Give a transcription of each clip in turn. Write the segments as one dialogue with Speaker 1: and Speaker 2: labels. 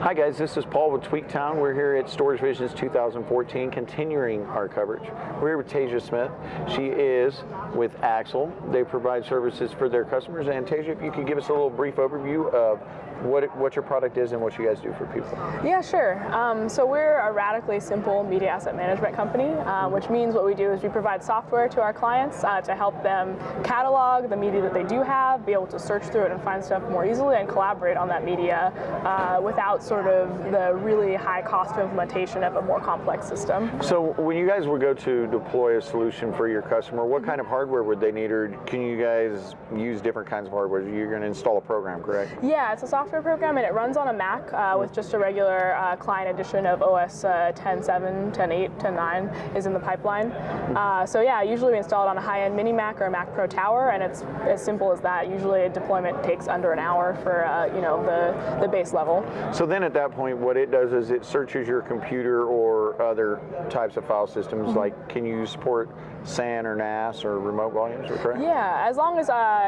Speaker 1: Hi guys, this is Paul with Tweaktown. We're here at Storage Visions 2014, continuing our coverage. We're here with Tasia Smith. She is with Axle. They provide services for their customers. And Tasia, if you could give us a little brief overview of what your product is and what you guys do for people.
Speaker 2: Yeah, sure. So we're a radically simple media asset management company, which means what we do is we provide software to our clients to help them catalog the media that they do have, be able to search through it and find stuff more easily, and collaborate on that media without sort of the really high cost of implementation of a more complex system.
Speaker 1: So when you guys would go to deploy a solution for your customer, what kind of hardware would they need, or can you guys use different kinds of hardware? You're going to install a program, correct?
Speaker 2: Yeah, it's a software program, and it runs on a Mac with just a regular client edition of OS 10.7, 10.8, 10.9 is in the pipeline. So yeah, usually we install it on a high-end mini Mac or a Mac Pro Tower, and it's as simple as that. Usually a deployment takes under an hour for the base level.
Speaker 1: So then at that point, what it does is it searches your computer or other types of file systems, like can you support SAN or NAS or remote volumes, correct?
Speaker 2: Yeah, as long as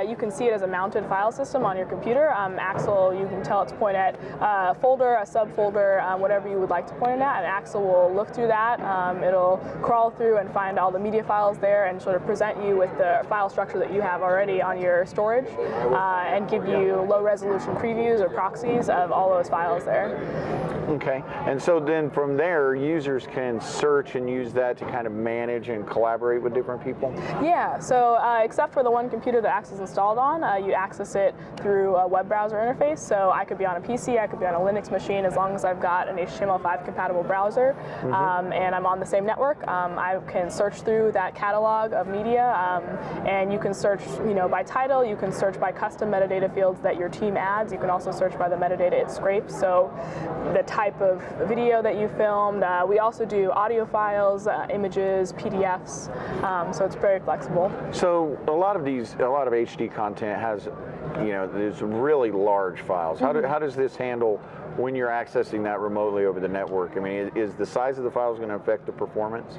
Speaker 2: you can see it as a mounted file system on your computer. Axle, you can tell it to point at a folder, a subfolder, whatever you would like to point it at, and Axle will look through that. It'll crawl through and find all the media files there and sort of present you with the file structure that you have already on your storage and give you low resolution previews or proxies of all those files there.
Speaker 1: Okay, and so then from there, users can search and use that to kind of manage and collaborate with different people?
Speaker 2: Yeah, so except for the one computer that Axle is installed on, you access it through a web browser interface. So I could be on a PC, I could be on a Linux machine, as long as I've got an HTML5 compatible browser, and I'm on the same network. I can search through that catalog of media, and you can search, by title. You can search by custom metadata fields that your team adds. You can also search by the metadata it scrapes. So the type of video that you filmed. We also do audio files, images, PDFs. So it's very flexible.
Speaker 1: So a lot of HD content has, there's really large files. How does this handle when you're accessing that remotely over the network? I mean, is the size of the files going to affect the performance?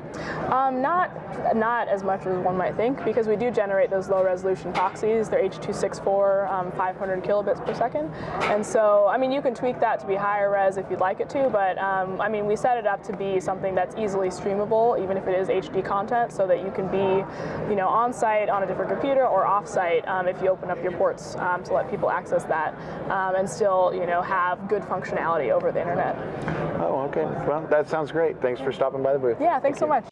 Speaker 2: Not as much as one might think, because we do generate those low resolution proxies. They're H.264, 500 kilobits per second. And so, I mean, you can tweak that to be higher res if you'd like it to, but I mean, we set it up to be something that's easily streamable, even if it is HD content, so that you can be, on site on a different computer or off site if you open up your ports to let people access that and still, have good functionality over the internet.
Speaker 1: Oh, okay. Well, that sounds great. Thanks for stopping by the booth.
Speaker 2: Yeah, thanks so much.